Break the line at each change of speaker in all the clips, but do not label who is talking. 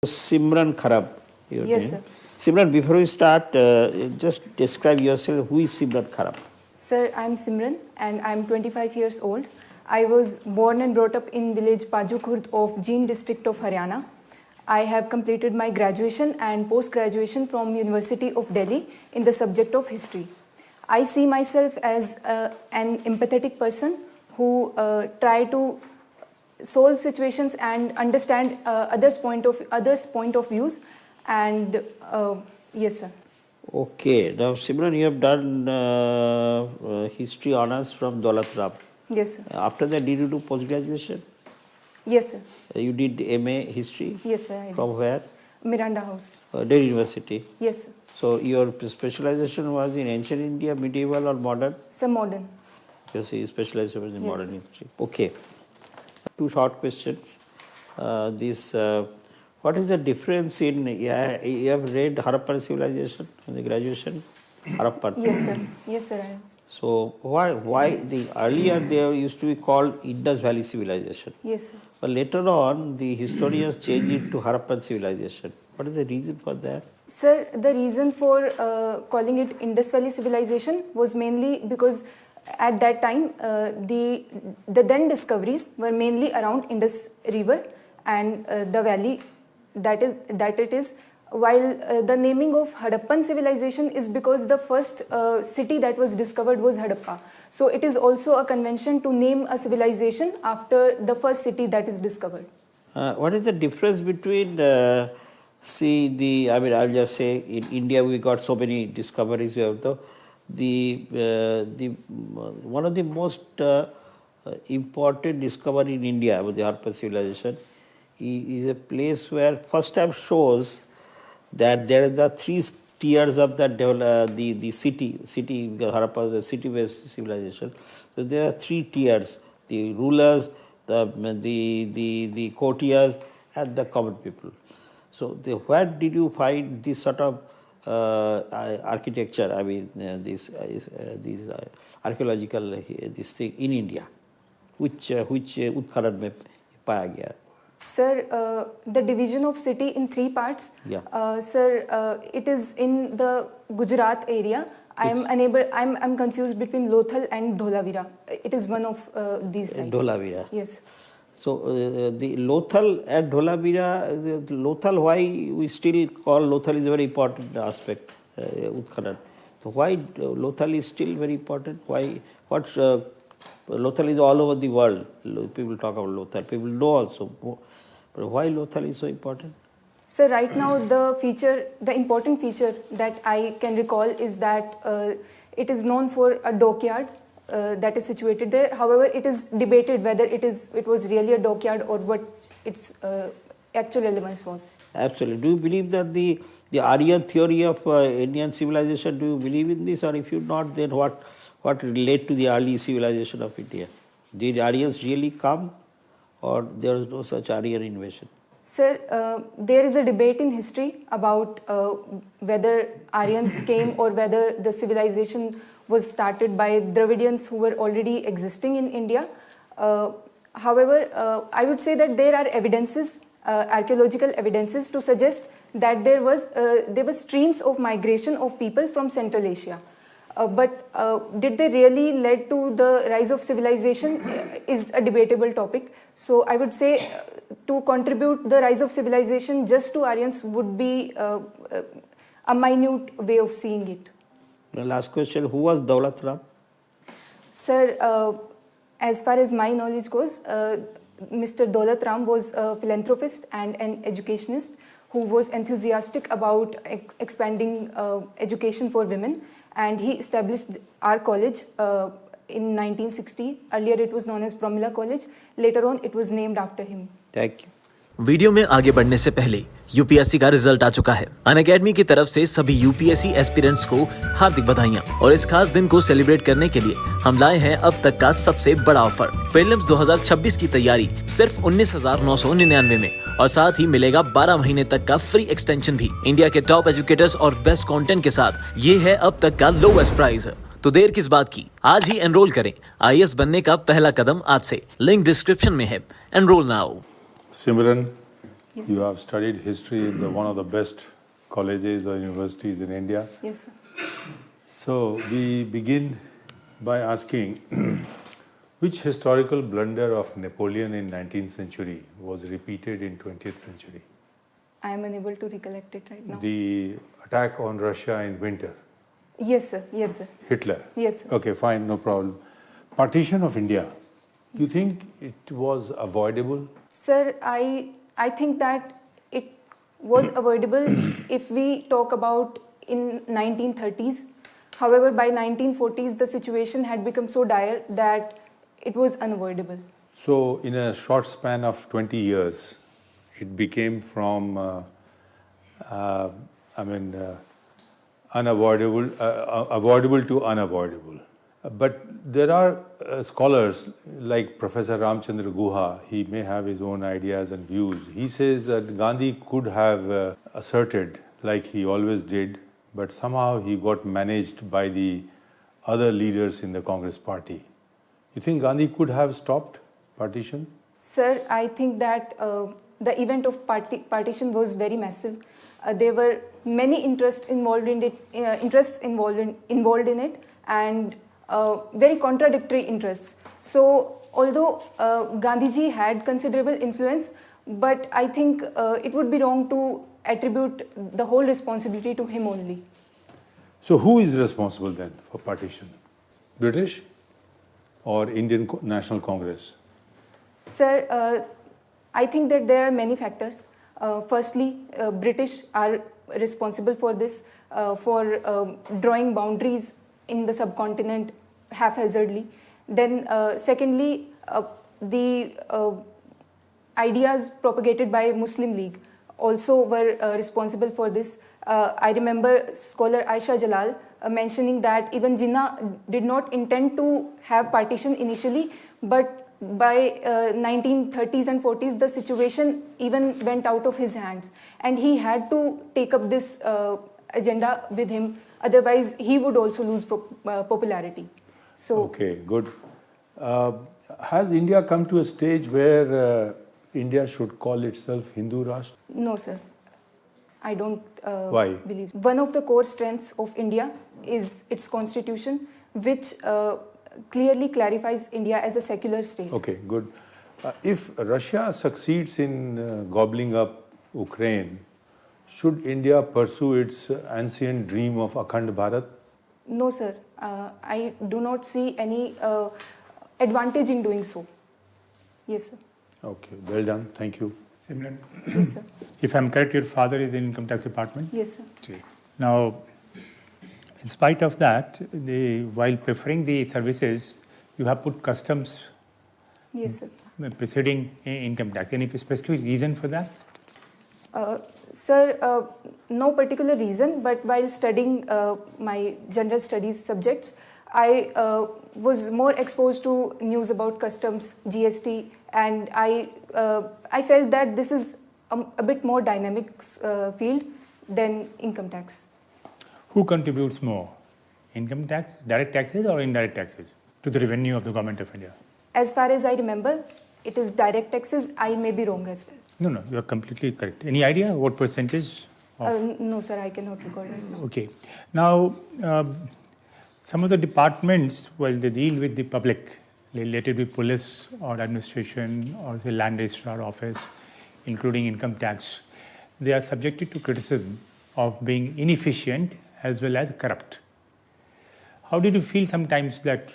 Simran Kharb. Your
Yes,
name.
sir.
Simran, before we start, just describe yourself. Who is Simran Kharb?
Sir, I'm Simran and I'm 25 years old. I was born and brought up in village Pajukhurd of Jean district of Haryana. I have completed my graduation and post-graduation from University of Delhi in the subject of history. I see myself as an empathetic person who try to solve situations and understand others' point of views. And yes, sir.
Okay. Now, Simran, you have done history honors from Daulat Ram.
Yes, sir.
After that, did you do post-graduation?
Yes, sir.
You did MA history?
Yes, sir. I did.
From where?
Miranda House.
Delhi University.
Yes, sir.
So, your specialization was in ancient India, medieval or modern?
Sir, modern.
You see, specialization was in
Yes,
modern
sir.
history. Okay. Two short questions. What is the difference in, you have read Harappan civilization in the graduation? Harappan.
Yes, sir. Yes, sir. I am.
So why the earlier they used to be called Indus Valley civilization,
Yes, sir.
but later on the historians changed it to Harappan civilization. What is the reason for that?
Sir, the reason for calling it Indus Valley civilization was mainly because at that time the then discoveries were mainly around Indus River and the valley that it is. While the naming of Harappan civilization is because the first city that was discovered was Harappa. So it is also a convention to name a civilization after the first city that is discovered.
What is the difference between, I'll just say in India we got so many discoveries. We have one of the most important discovery in India was the Harappan civilization. Is a place where first time shows that there is the three tiers of the city because Harappa was a city-based civilization. So there are three tiers: the rulers, the courtiers, and the common people. So where did you find this sort of architecture? These archaeological this thing in India, which Utkharan mein paya gaya?
Sir, the division of city in three parts.
Yeah.
Sir, it is in the Gujarat area. I'm confused between Lothal and Dholavira. It is one of these sites.
Dholavira.
Yes.
So the Lothal and Dholavira, Lothal, why we still call Lothal is a very important aspect, Utkharan. So why Lothal is still very important? Why? Lothal is all over the world. People talk about Lothal. People know also. But why Lothal is so important?
So right now the important feature that I can recall is that it is known for a dockyard that is situated there. However, it is debated whether it was really a dockyard or what its actual relevance was.
Absolutely. Do you believe that the Aryan theory of Indian civilization, do you believe in this? Or if you not, then what relate to the early civilization of India? Did Aryans really come, or there was no such Aryan invasion?
Sir, there is a debate in history about whether Aryans came or whether the civilization was started by Dravidians who were already existing in India. However, I would say that there are evidences, archaeological evidences to suggest that there were streams of migration of people from Central Asia. But did they really lead to the rise of civilization is a debatable topic. So I would say to contribute the rise of civilization just to Aryans would be a minute way of seeing it.
The last question, who was Daulat Ram?
Sir, as far as my knowledge goes, Mr. Daulat Ram was a philanthropist and an educationist who was enthusiastic about expanding education for women. And he established our college in 1960. Earlier it was known as Promila College. Later on it was named after him.
Thank you.
Video में आगे बढ़ने से पहले UPSC का result आ चुका है। Unacademy की तरफ से सभी यूपीएससी एस्पिरेंट्स को हार्दिक बधाइयां और इस खास दिन को सेलिब्रेट करने के लिए हम लाए हैं अब तक का सबसे बड़ा ऑफर। प्रीलिम्स 2026 की तैयारी सिर्फ 19,999 में और साथ ही मिलेगा 12 महीने तक का फ्री एक्सटेंशन भी। इंडिया के टॉप एजुकेटर्स और बेस्ट कंटेंट के साथ ये है अब तक का लोएस्ट प्राइस। तो देर किस बात की, आज ही एनरोल करें। IAS बनने का पहला कदम आज से। लिंक डिस्क्रिप्शन में है। Enrol now.
Simran,
Yes,
You
sir.
have studied history in one of the best colleges or universities in India.
Yes, sir.
So we begin by asking which historical blunder of Napoleon in 19th century was repeated in 20th century?
I am unable to recollect it right now.
The attack on Russia in winter.
Yes, sir. Yes, sir.
Hitler.
Yes, sir.
Okay, fine, no problem. Partition of India. You think it was avoidable?
Sir, I think that it was avoidable if we talk about in 1930s. However, by 1940s, the situation had become so dire that it was unavoidable.
So, in a short span of 20 years, it became from, unavoidable, avoidable to unavoidable. But there are scholars like Professor Ramchandra Guha, he may have his own ideas and views. He says that Gandhi could have asserted, like he always did, but somehow he got managed by the other leaders in the Congress party. You think Gandhi could have stopped partition?
Sir, I think that the event of partition was very massive. There were many interests involved in it, involved in it, and very contradictory interests. So, although Gandhiji had considerable influence, but I think it would be wrong to attribute the whole responsibility to him only.
So, who is responsible then for partition? British or Indian National Congress?
Sir, I think that there are many factors. Firstly, British are responsible for this, for drawing boundaries in the subcontinent haphazardly. Then, secondly, the ideas propagated by Muslim League also were responsible for this. I remember scholar Aisha Jalal mentioning that even Jinnah did not intend to have partition initially, but by 1930s and 40s, the situation even went out of his hands, and he had to take up this agenda with him. Otherwise, he would also lose popularity. So,
okay, good. Has India come to a stage where India should call itself Hindu Rashtra?
no, sir. I don't
Why?
believe. One of the core strengths of India is its constitution, which clearly clarifies India as a secular state.
Okay, good. If Russia succeeds in gobbling up Ukraine, should India pursue its ancient dream of Akhand Bharat?
No, sir. I do not see any advantage in doing so. Yes, sir.
Okay, well done. Thank you.
Simran,
Yes, sir.
if I'm correct, your father is in income tax department.
Yes, sir.
Now, in spite of that, while preferring the services, you have put customs
Yes, sir.
preceding income tax. Any specific reason for that?
Sir, no particular reason, but while studying my general studies subjects, I was more exposed to news about customs, GST, and I felt that this is a bit more dynamic field than income tax.
Who contributes more? Income tax, direct taxes or indirect taxes to the revenue of the government of India?
As far as I remember, it is direct taxes. I may be wrong as well.
No, you are completely correct. Any idea what percentage?
No, sir, I cannot recall right now.
Okay. Now, some of the departments, well, they deal with the public, related with police or administration or say land registrar office, including income tax. They are subjected to criticism of being inefficient as well as corrupt. How did you feel sometimes that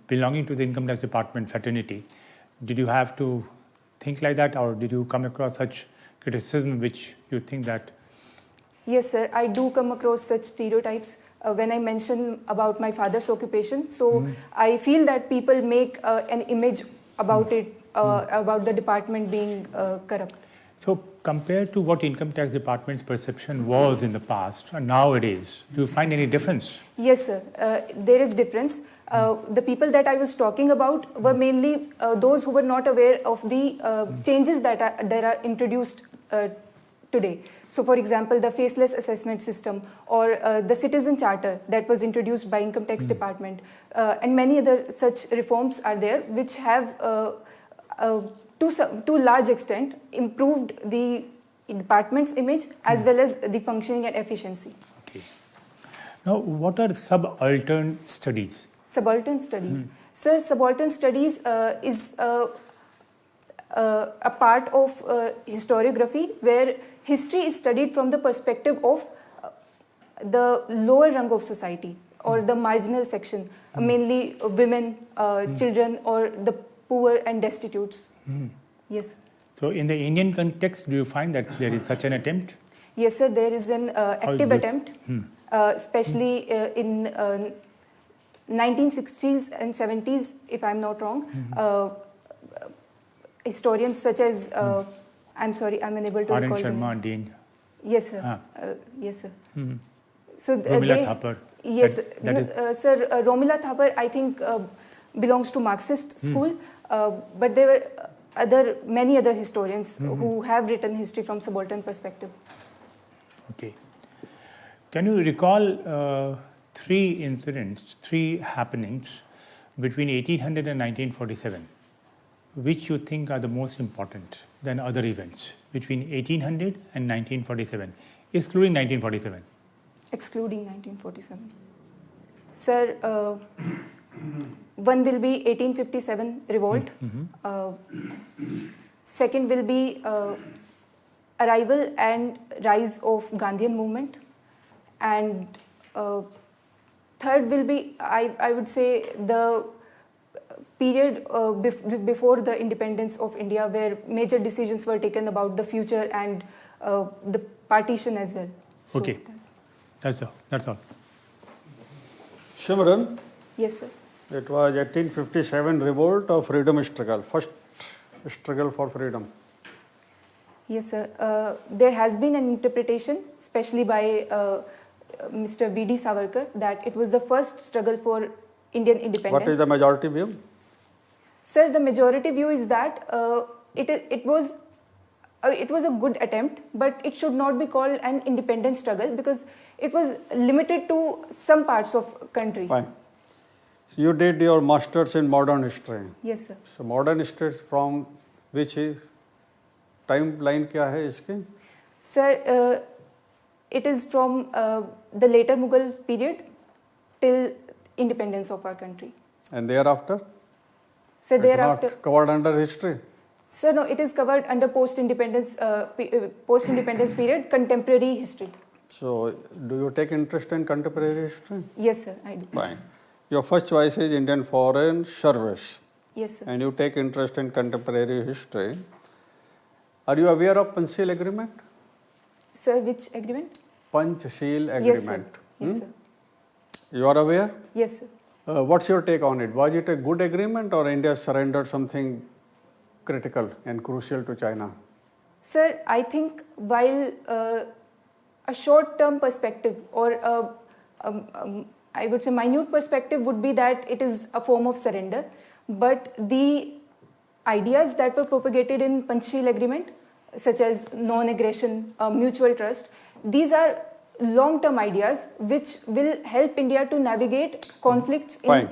belonging to the income tax department fraternity, did you have to think like that, or did you come across such criticism which you think that?
Yes, sir, I do come across such stereotypes when I mention about my father's occupation. So I feel that people make an image about it, about the department being corrupt.
So compared to what income tax department's perception was in the past and nowadays, do you find any difference?
Yes, sir, there is difference. The people that I was talking about were mainly those who were not aware of the changes that are introduced today. So, for example, the faceless assessment system or the citizen charter that was introduced by income tax department and many other such reforms are there which have to large extent improved the department's image as well as the functioning and efficiency.
Okay. Now, what are subaltern studies?
Subaltern studies. Sir, subaltern studies is a part of historiography where history is studied from the perspective of the lower rung of society or the marginal section, mainly women, children, or the poor and destitutes. Yes.
So, in the Indian context, do you find that there is such an attempt?
Yes, sir. There is an active attempt, especially in 1960s and 70s, if I'm not wrong. Historians such as I'm sorry, I'm unable to
Aryan
recall.
Sharma, Dean.
Yes, sir. Yes, sir. So
Romila Thapar.
Yes, sir. Romila Thapar, I think, belongs to Marxist school, but there were many other historians who have written history from subaltern perspective.
Okay. Can you recall three happenings between 1800 and 1947, which you think are the most important than other events between 1800 and 1947, excluding 1947?
Excluding 1947. Sir, one will be 1857 revolt. Second will be arrival and rise of Gandhian movement. And third will be, I would say, the period before the independence of India, where major decisions were taken about the future and the partition as well. So,
Okay. That's all.
Simran,
yes, sir.
it was 1857 revolt of freedom struggle, first struggle for freedom.
Yes, sir. There has been an interpretation, especially by Mr. V.D. Savarkar, that it was the first struggle for Indian independence.
What is the majority view?
Sir, the majority view is that it was a good attempt, but it should not be called an independence struggle because it was limited to some parts of country.
Fine. So you did your masters in modern history.
Yes, sir.
So modern history from which timeline क्या है इसकी?
Sir, it is from the later Mughal period till independence of our country.
And thereafter?
So
It's
thereafter,
not covered under history.
sir, no, it is covered under post-independence period, contemporary history.
So do you take interest in contemporary history?
Yes, sir, I do.
Fine. Your first choice is Indian Foreign Service.
Yes, sir.
And you take interest in contemporary history. Are you aware of Panchsheel Agreement?
Sir, which agreement?
Panchsheel
Yes, sir.
Agreement.
Yes, sir.
You are aware?
Yes, sir.
What's your take on it? Was it a good agreement or India surrendered something critical and crucial to China?
Sir, I think while a short-term perspective or I would say minute perspective would be that it is a form of surrender, but the ideas that were propagated in Panchsheel Agreement, such as non-aggression, mutual trust, these are long-term ideas which will help India to navigate conflicts.
Fine.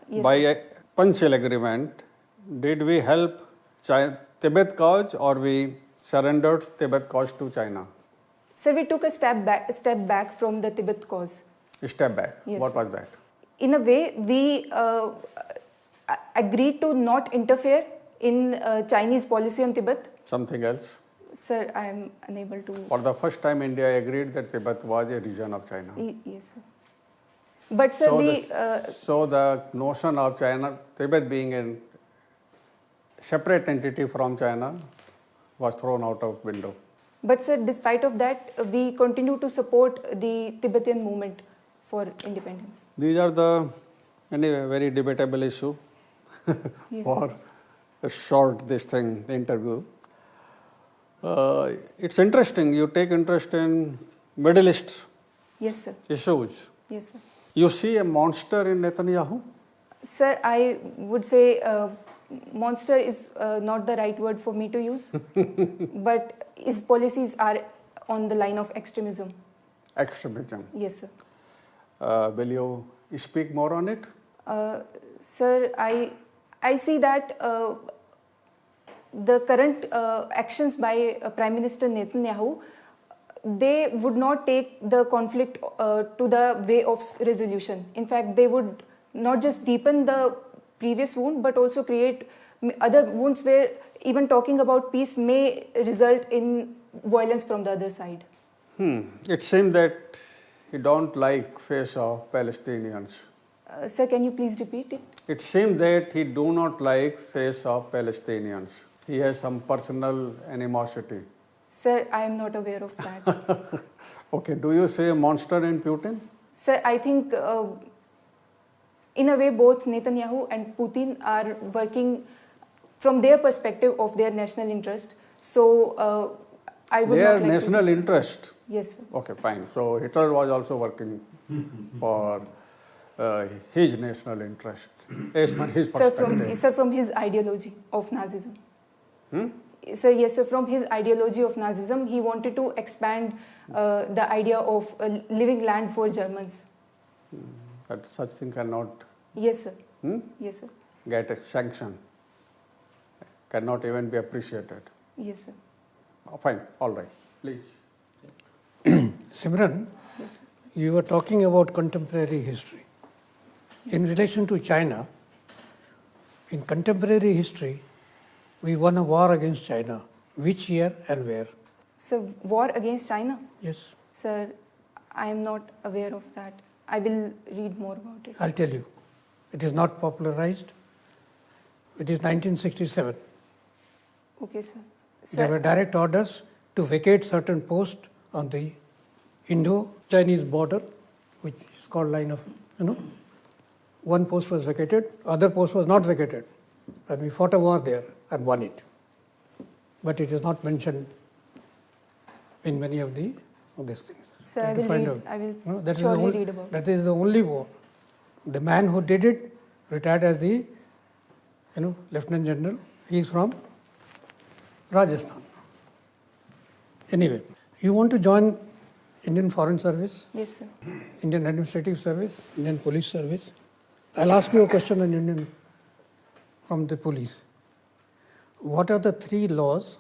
Yes,
By
sir.
a Panchsheel Agreement, did we help Tibet cause or we surrendered Tibet cause to China?
Sir, we took a step back from the Tibet cause.
Step back.
Yes,
What
sir.
was that?
In a way, we agreed to not interfere in Chinese policy on Tibet.
Something else?
Sir, I am unable to.
For the first time, India agreed that Tibet was a region of China.
Yes, sir. But sir,
So the notion of China, Tibet being a separate entity from China, was thrown out of window.
but sir, despite of that, we continue to support the Tibetan movement for independence.
These are the anyway very debatable issue
Yes,
for a short interview. It's interesting. You take interest in Middle East
yes, sir.
issues.
Yes, sir.
You see a monster in Netanyahu.
Sir, I would say monster is not the right word for me to use, but his policies are on the line of extremism.
Extremism.
Yes, sir.
Will you speak more on it?
Sir, I see that the current actions by Prime Minister Netanyahu, they would not take the conflict to the way of resolution. In fact, they would not just deepen the previous wound, but also create other wounds where even talking about peace may result in violence from the other side.
It seems that he don't like face of Palestinians.
Sir, can you please repeat it?
It seems that he do not like face of Palestinians. He has some personal animosity.
Sir, I am not aware of that.
Okay, do you say monster in Putin?
Sir, I think in a way both Netanyahu and Putin are working from their perspective of their national interest. So I would
Their
not like
national interest.
Yes, sir.
Okay, fine. So Hitler was also working for his national interest, as per his perspective.
Sir, from his ideology of Nazism. Sir, yes, sir, from his ideology of Nazism, he wanted to expand the idea of living land for Germans.
That such thing cannot
Yes, sir. Yes, sir.
get a sanction, cannot even be appreciated.
Yes, sir.
Fine, all right, please.
Simran, you were talking about contemporary history. In relation to China, in contemporary history, we won a war against China. Which year and where?
So, war against China?
Yes,
Sir, I am not aware of that. I will read more about it.
I'll tell you. It is not popularized. It is 1967.
Okay, sir.
There were direct orders to vacate certain posts on the Indo-Chinese border, which is called line of, one post was vacated, other post was not vacated. And we fought a war there and won it. But it is not mentioned in many of these things.
Sir,
Try
I
to
will
find
read,
out.
I will
No, that is the
surely
only-
read about it.
That is the only war. The man who did it retired as the, Lieutenant General. He is from Rajasthan. Anyway, you want to join Indian Foreign Service,
Yes, sir.
Indian Administrative Service, Indian Police Service. I'll ask you a question on Indian from the police. What are the 3 laws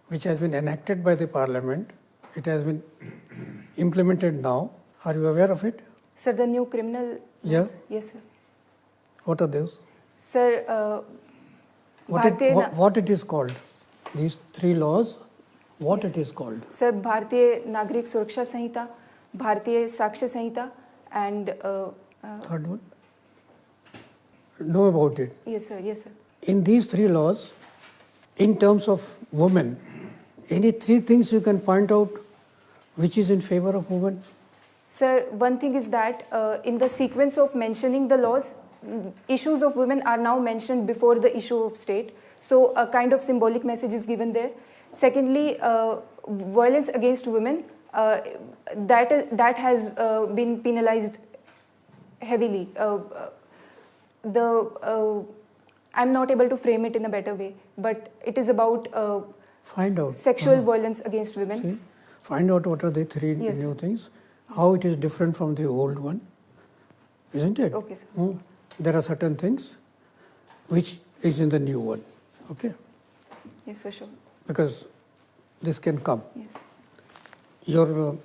which has been enacted by the Parliament? It has been implemented now. Are you aware of it?
Sir, the new criminal.
Yeah.
Yes, sir.
What are those?
Sir,
What it is called? These 3 laws, what it is called?
Sir, भारतीय नागरिक सुरक्षा संहिता, भारतीय साक्ष्य संहिता, and
Third one? Know about it.
yes, sir. Yes, sir.
In these 3 laws, in terms of women, any 3 things you can point out which is in favor of women?
Sir, one thing is that in the sequence of mentioning the laws, issues of women are now mentioned before the issue of state. So a kind of symbolic message is given there. Secondly, violence against women, that has been penalized heavily. I'm not able to frame it in a better way, but it is about
Find out.
sexual violence against women.
See? Find out what are the 3
Yes,
new
sir.
things, how it is different from the old one. Isn't it?
Okay, sir.
There are certain things which is in the new one. Okay?
Yes, sir, sure.
Because this can come.
Yes.
Your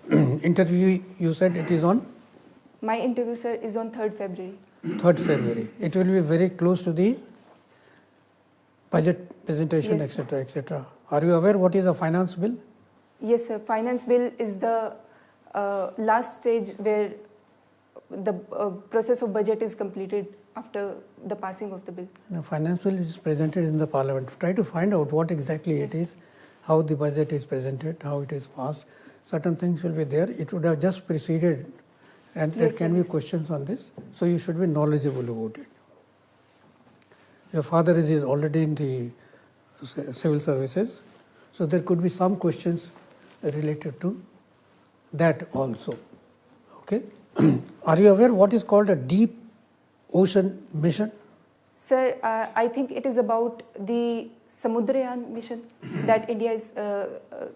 interview, you said it is on
My interview, sir, is on 3rd February.
3rd February. It will be very close to the budget presentation,
Yes, sir.
etc., etc. Are you aware what is a finance bill?
Yes, sir. Finance bill is the last stage where the process of budget is completed after the passing of the bill.
The finance bill is presented in the parliament. Try to find out what exactly it is, how the budget is presented, how it is passed. Certain things will be there. It would have just preceded, and there
Yes,
can
sir,
be
yes.
questions on this. So you should be knowledgeable about it. Your father is already in the civil services, so there could be some questions related to that also. Okay? Are you aware what is called a deep ocean mission?
Sir, I think it is about the Samudrayan mission that India is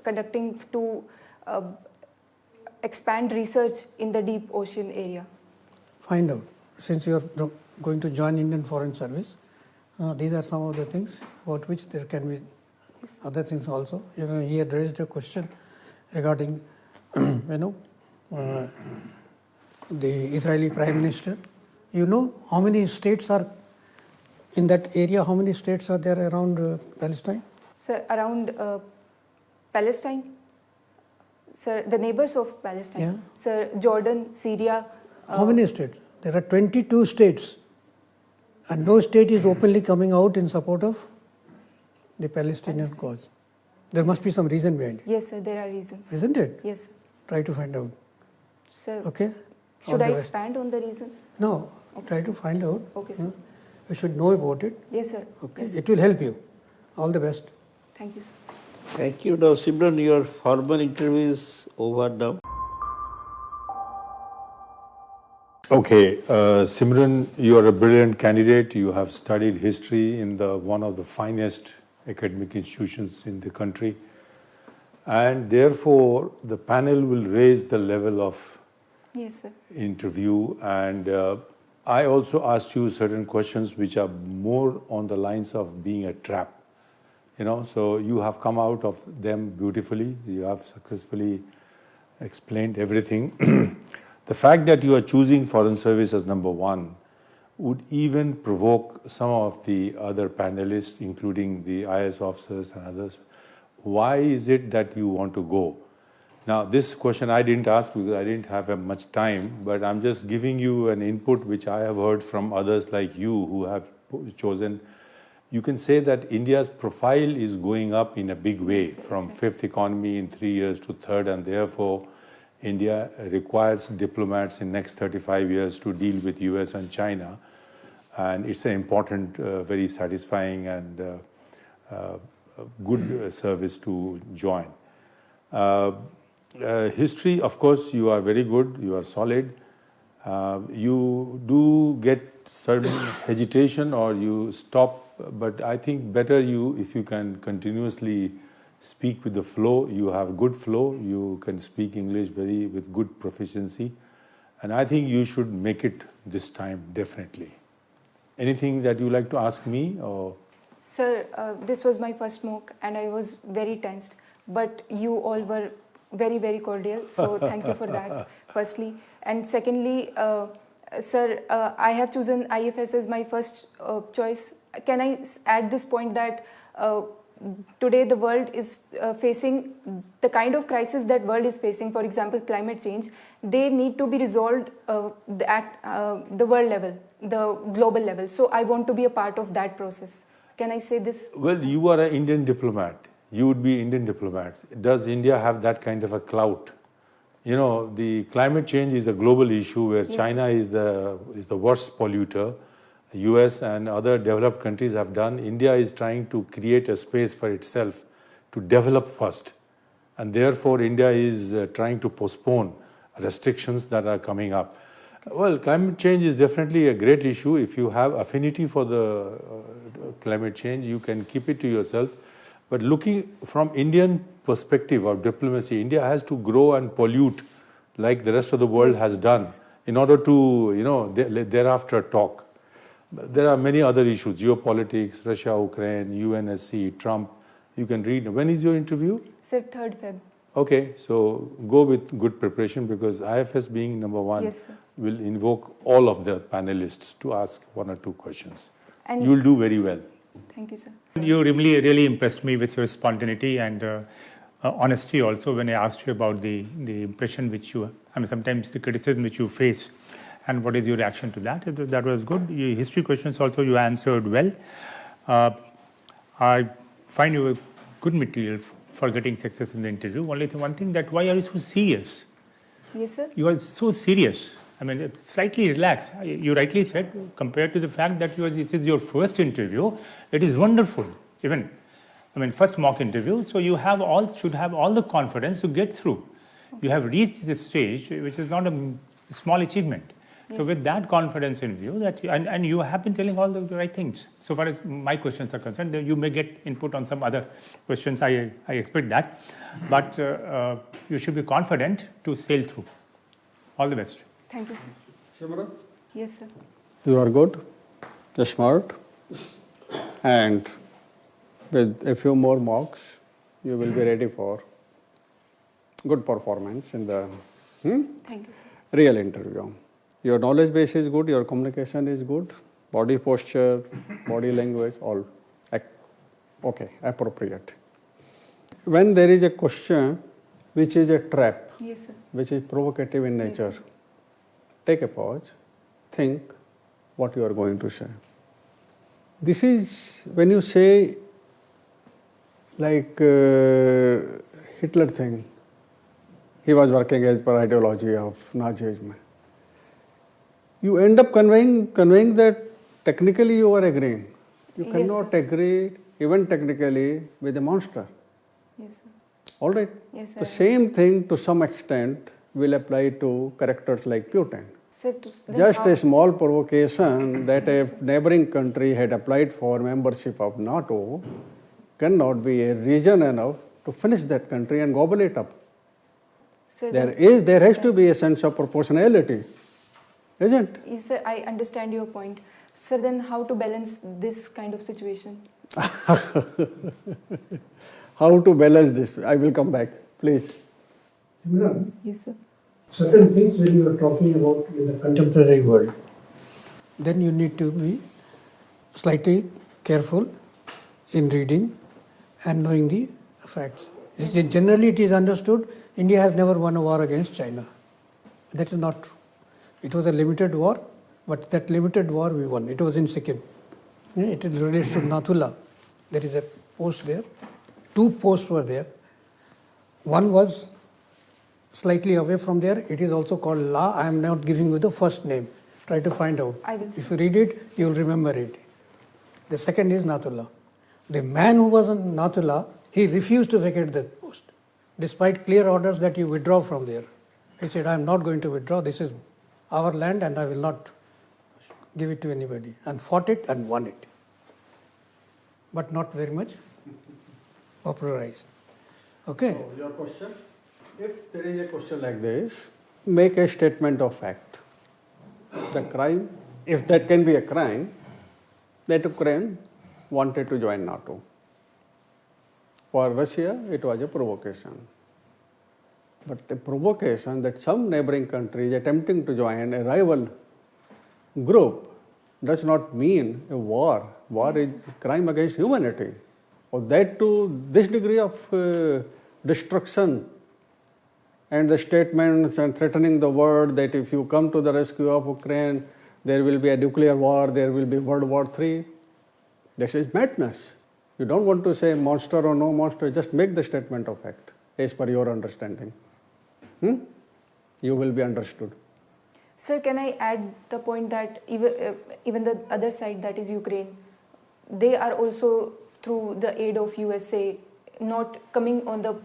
conducting to expand research in the deep ocean area.
Find out. Since you are going to join Indian Foreign Service, These are some of the things about which there can be other things also. He had raised a question regarding, the Israeli Prime Minister. How many states are in that area? How many states are there around Palestine?
Sir, around Palestine? Sir, the neighbors of Palestine?
Yeah.
Sir, Jordan, Syria.
How many states? There are 22 states. And no state is openly coming out in support of the Palestinian cause. There must be some reason behind it.
Yes, sir, there are reasons.
Isn't it?
Yes, sir.
Try to find out.
Sir,
Okay? All
should
the
I
best.
expand on the reasons?
No. Try to find out.
Okay, sir.
You should know about it.
Yes, sir.
Okay?
Yes, sir.
It will help you. All the best.
Thank you, sir.
Thank you. Now, Simran, your formal interview is over now.
Okay, Simran, you are a brilliant candidate. You have studied history in one of the finest academic institutions in the country. And therefore, the panel will raise the level of
Yes, sir.
interview. And I also asked you certain questions which are more on the lines of being a trap. So you have come out of them beautifully. You have successfully explained everything. The fact that you are choosing foreign service as number one would even provoke some of the other panelists, including the IAS officers and others. Why is it that you want to go? Now, this question I didn't ask because I didn't have much time, but I'm just giving you an input which I have heard from others like you who have chosen. You can say that India's profile is going up in a big way from fifth economy in 3 years to third, and therefore India requires diplomats in next 35 years to deal with US and China. And it's an important, very satisfying and good service to join. History, of course, you are very good, you are solid. You do get certain hesitation or you stop, but I think better if you can continuously speak with the flow. You have good flow, you can speak English with good proficiency, and I think you should make it this time, definitely. Anything that you like to ask me? Or?
Sir, this was my first mock and I was very tensed, but you all were very, very cordial, so thank you for that, firstly. And secondly, sir, I have chosen IFS as my first choice. Can I add this point that today the world is facing the kind of crisis that world is facing, for example, climate change, they need to be resolved at the world level, the global level. So I want to be a part of that process. Can I say this?
Well, you are an Indian diplomat. You would be Indian diplomat. Does India have that kind of a clout? The climate change is a global issue where China is the worst polluter. US and other developed countries have done. India is trying to create a space for itself to develop first. And therefore, India is trying to postpone restrictions that are coming up. Well, climate change is definitely a great issue. If you have affinity for the climate change, you can keep it to yourself. But looking from Indian perspective of diplomacy, India has to grow and pollute like the rest of the world has done in order to, thereafter talk. There are many other issues, geopolitics, Russia, Ukraine, UNSC, Trump. You can read. When is your interview?
Sir, 3rd Feb.
Okay, so go with good preparation because IFS being number one will invoke all of the panelists to ask 1 or 2 questions. And you will do very well.
Thank you, sir.
You really impressed me with your spontaneity and honesty also when I asked you about the impression which sometimes the criticism which you face and what is your reaction to that. That was good. Your history questions also you answered well. I find you a good material for getting success in the interview. Only one thing that why are you so serious?
Yes, sir.
You are so serious. Slightly relaxed. You rightly said, compared to the fact that this is your first interview, it is wonderful. First mock interview, so you should have all the confidence to get through. You have reached this stage, which is not a small achievement. So with that confidence in view, and you have been telling all the right things. So far as my questions are concerned, you may get input on some other questions, I expect that. But you should be confident to sail through. All the best.
Thank you, sir.
Simran?
Yes, sir.
You are good. You're smart. And with a few more mocks, you will be ready for good performance in the
Thank you, sir.
real interview. Your knowledge base is good, your communication is good, body posture, body language, all okay, appropriate. When there is a question which is a trap,
Yes, sir.
which is provocative in
Yes,
nature,
sir.
take a pause, think what you are going to say. This is when you say like Hitler thing, he was working as per ideology of Nazism. You end up conveying that technically you are agreeing. You
Yes,
cannot
sir.
agree even technically with a monster.
Yes, sir.
All right?
Yes, sir.
The same thing to some extent will apply to characters like Putin.
Sir, then
Just
how-
a small provocation that a neighboring country had applied for membership of NATO cannot be a reason enough to finish that country and gobble it up.
Sir,
There has to be a sense of proportionality, isn't?
Yes, sir, I understand your point. Sir, then how to balance this kind of situation?
How to balance this? I will come back, please.
Simran,
Yes, sir.
certain things when you are talking about in the contemporary world, then you need to be slightly careful in reading and knowing the facts. Generally, it is understood India has never won a war against China. That is not true. It was a limited war, but that limited war we won. It was in Sikkim. It relates to Nathula. There is a post there. 2 posts were there. One was slightly away from there. It is also called La. I am not giving you the first name. Try to find out.
I will.
If you read it, you will remember it. The second is Nathula. The man who was in Nathula, he refused to vacate that post, despite clear orders that you withdraw from there. He said, I am not going to withdraw. This is our land and I will not give it to anybody. And fought it and won it. But not very much popularized. Okay?
So your question? If there is a question like this, make a statement of fact. The crime, if that can be a crime, that Ukraine wanted to join NATO. For Russia, it was a provocation. But a provocation that some neighboring country is attempting to join a rival group does not mean a war. War is crime against humanity. Or that to this degree of destruction and the statements and threatening the world that if you come to the rescue of Ukraine, there will be a nuclear war, there will be World War III. This is madness. You don't want to say monster or no monster, just make the statement of fact as per your understanding. You will be understood.
Sir, can I add the point that even the other side, that is Ukraine, they are also, through the aid of USA, not coming on the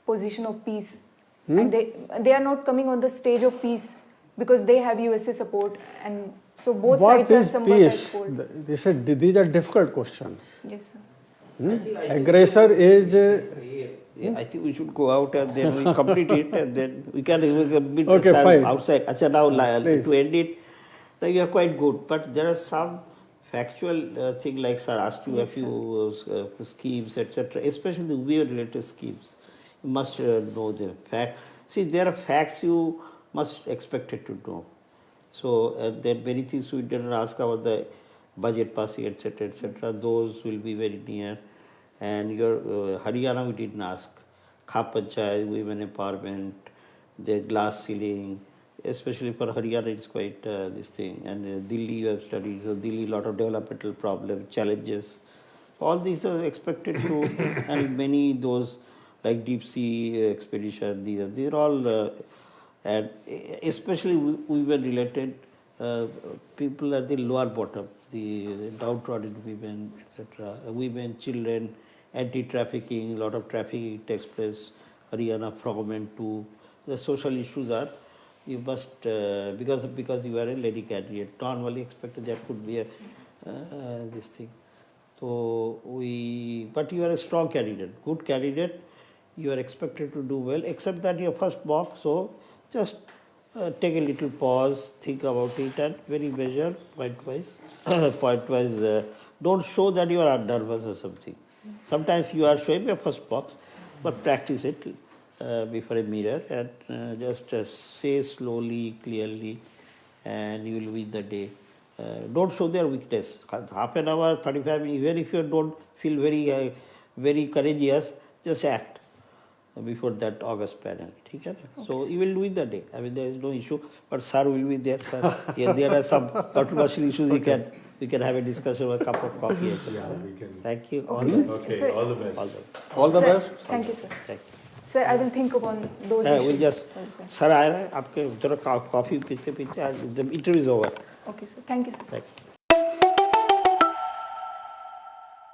position of peace. And they are not coming on the stage of peace because they have USA support. And so both
What
sides are
is
somewhat at
peace?
fault.
These are difficult questions.
Yes, sir.
Aggressor is...
I think we should go out and then we complete it and then we can meet
Okay, fine.
outside. Achha, now
Please.
to end it, like you are quite good, but there are some factual thing like sir asked you
Yes,
a few schemes, etc., especially the women-related schemes. You must know the fact. See, there are facts you must expect it to know. So there are many things we didn't ask about the budget passing, etc., etc. Those will be very near. And your Haryana we didn't ask. Khap Panchayat, women empowerment, the glass ceiling, especially for Haryana it's quite this thing. And Delhi you have studied, so Delhi lot of developmental problems, challenges. All these are expected to, and many those like deep sea expedition, these are all, and especially women related people at the lower bottom, the downtrodden women, etc., women, children, anti-trafficking, a lot of trafficking takes place, Haryana from and to. The social issues are, you must, because you are a lady candidate, normally expected there could be a this thing. So but you are a strong candidate, good candidate, you are expected to do well, except that your first mock, so just take a little pause, think about it and very measure point-wise don't show that you are nervous or something. Sometimes you are showing your first box, but practice it before a mirror and just say slowly, clearly, and you will win the day. Don't show their weakness. Half an hour, 35 minutes, even if you don't feel very courageous, just act before that August panel. Okay? So you will win the day. I mean, there is no issue. But sir will be there, sir. Yeah, there are some controversial issues. We can have a discussion over a cup of coffee.
Yeah, we can.
Thank you.
Okay, all the best.
All the
Sir,
best.
Thank you, sir.
Thank you.
Sir, I will think upon those
We'll
issues.
just,
also.
sir, आपके जरा coffee पीते पीते, the interview is over.
Okay, sir. Thank you, sir.
Thank you.